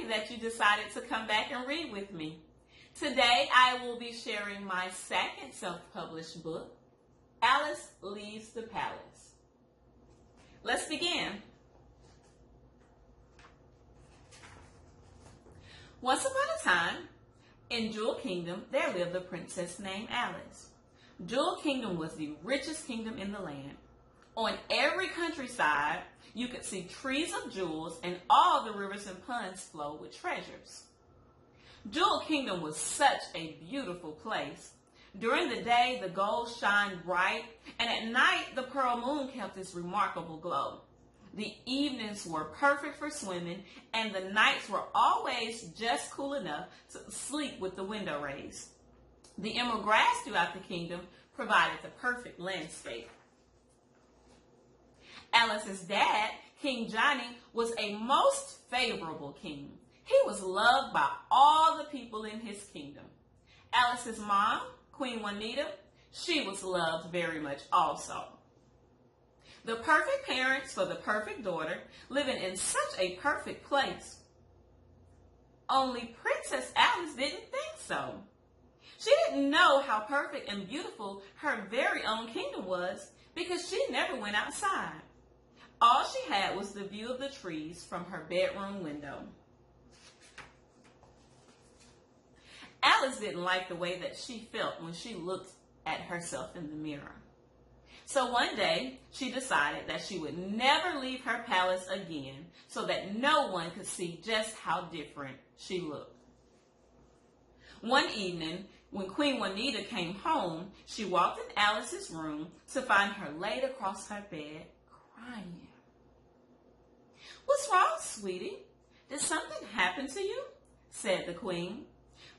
happy that you decided to come back and read with me. Today I will be sharing my second self-published book, Alice Leaves the Palace. Let's begin. Once upon a time, in Jewel Kingdom, there lived a princess named Alice. Jewel Kingdom was the richest kingdom in the land. On every countryside, you could see trees of jewels, and all the rivers and ponds flow with treasures. Jewel Kingdom was such a beautiful place. During the day, the gold shined bright, and at night, the pearl moon kept its remarkable glow. The evenings were perfect for swimming, and the nights were always just cool enough to sleep with the window raised. The emerald grass throughout the kingdom provided the perfect landscape. Alice's dad, King Johnny, was a most favorable king. He was loved by all the people in his kingdom. Alice's mom, Queen Juanita, she was loved very much also. The perfect parents for the perfect daughter, living in such a perfect place. Only Princess Alice didn't think so. She didn't know how perfect and beautiful her very own kingdom was because she never went outside. All she had was the view of the trees from her bedroom window. Alice didn't like the way that she felt when she looked at herself in the mirror. So one day, she decided that she would never leave her palace again so that no one could see just how different she looked. One evening, when Queen Juanita came home, she walked in Alice's room to find her laid across her bed, crying. "What's wrong, sweetie? Did something happen to you?" said the queen.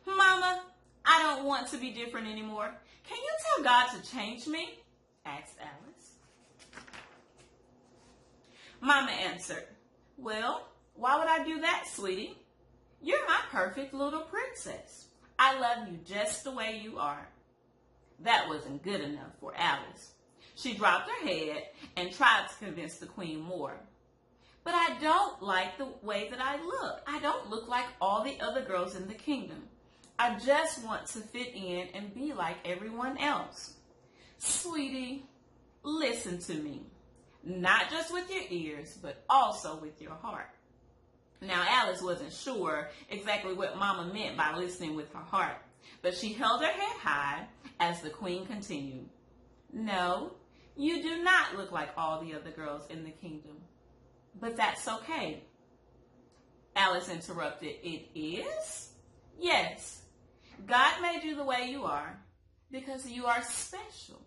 "Mama, I don't want to be different anymore. Can you tell God to change me?" asked Alice. Mama answered, "Well, why would I do that, sweetie? You're my perfect little princess. I love you just the way you are." That wasn't good enough for Alice. She dropped her head and tried to convince the queen more. "But I don't like the way that I look. I don't look like all the other girls in the kingdom. I just want to fit in and be like everyone else." "Sweetie, listen to me. Not just with your ears, but also with your heart." Now, Alice wasn't sure exactly what Mama meant by listening with her heart, but she held her head high as the queen continued. "No, you do not look like all the other girls in the kingdom, but that's okay." Alice interrupted, "It is? Yes, God made you the way you are because you are special."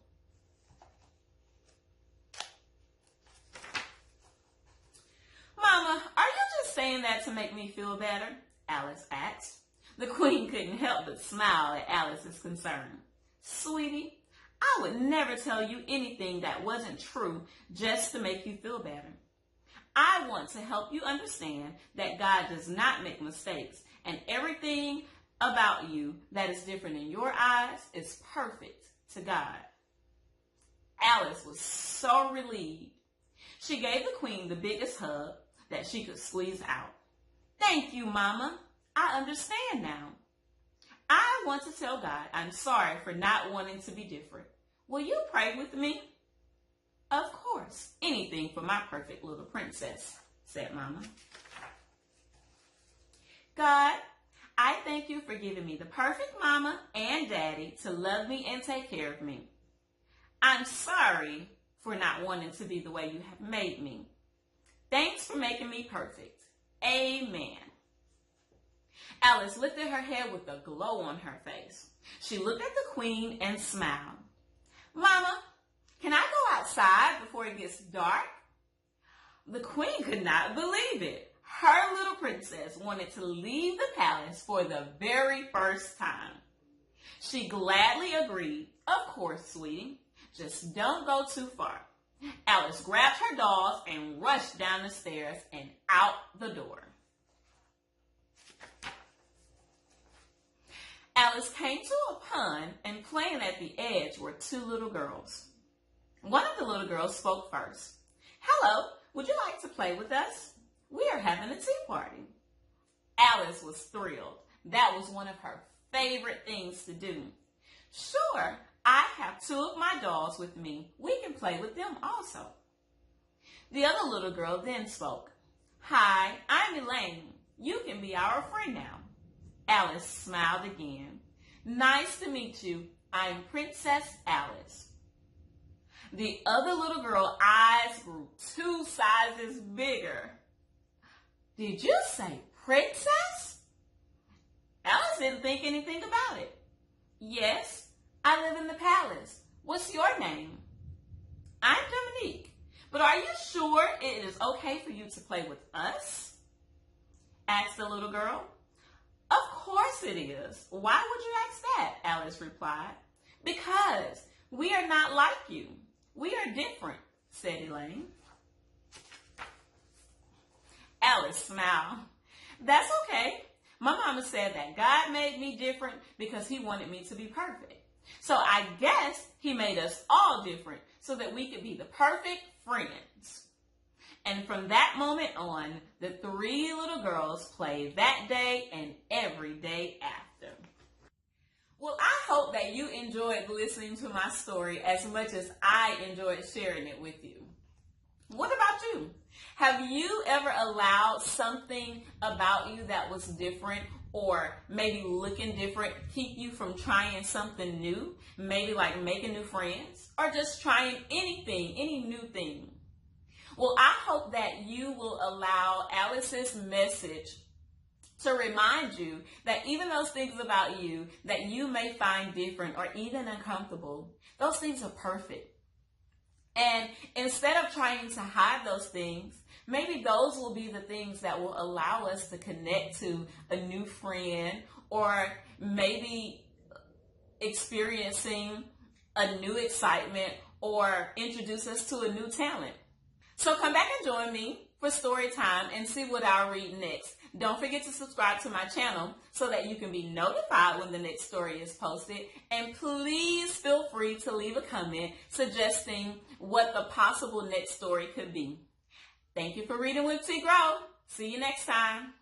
"Mama, are you just saying that to make me feel better?" Alice asked. The queen couldn't help but smile at Alice's concern. "Sweetie, I would never tell you anything that wasn't true just to make you feel better. I want to help you understand that God does not make mistakes, and everything about you that is different in your eyes is perfect to God." Alice was so relieved. She gave the queen the biggest hug that she could squeeze out. "Thank you, Mama. I understand now. I want to tell God I'm sorry for not wanting to be different. Will you pray with me?" "Of course, anything for my perfect little princess," said Mama. "God, I thank you for giving me the perfect mama and daddy to love me and take care of me. I'm sorry for not wanting to be the way you have made me. Thanks for making me perfect. Amen." Alice lifted her head with a glow on her face. She looked at the queen and smiled. "Mama, can I go outside before it gets dark?" The queen could not believe it. Her little princess wanted to leave the palace for the very first time. She gladly agreed. "Of course, sweetie. Just don't go too far." Alice grabbed her dolls and rushed down the stairs and out the door. Alice came to a pond, and playing at the edge were two little girls. One of the little girls spoke first. "Hello, would you like to play with us? We are having a tea party." Alice was thrilled. That was one of her favorite things to do. Sure, I have two of my dolls with me. We can play with them also. The other little girl then spoke. Hi, I'm Elaine. You can be our friend now. Alice smiled again. Nice to meet you. I'm Princess Alice. The other little girl's eyes grew 2 sizes bigger. Did you say princess? Alice didn't think anything about it. Yes, I live in the palace. What's your name? I'm Dominique. But are you sure it is okay for you to play with us? Asked the little girl. Of course it is. Why would you ask that? Alice replied. Because we are not like you. We are different, said Elaine. Alice smiled. That's okay. My mama said that God made me different because he wanted me to be perfect. So I guess he made us all different so that we could be the perfect friends. And from that moment on, the 3 little girls played that day and every day after. Well, I hope that you enjoyed listening to my story as much as I enjoyed sharing it with you. What about you? Have you ever allowed something about you that was different or maybe looking different keep you from trying something new? Maybe like making new friends or just trying anything, any new thing. Well, I hope that you will allow Alice's message to remind you that even those things about you that you may find different or even uncomfortable, those things are perfect. And instead of trying to hide those things, maybe those will be the things that will allow us to connect to a new friend or maybe experiencing a new excitement or introduce us to a new talent. So come back and join me for story time and see what I'll read next. Don't forget to subscribe to my channel so that you can be notified when the next story is posted. And please feel free to leave a comment suggesting what the possible next story could be. Thank you for reading with T. Grow. See you next time.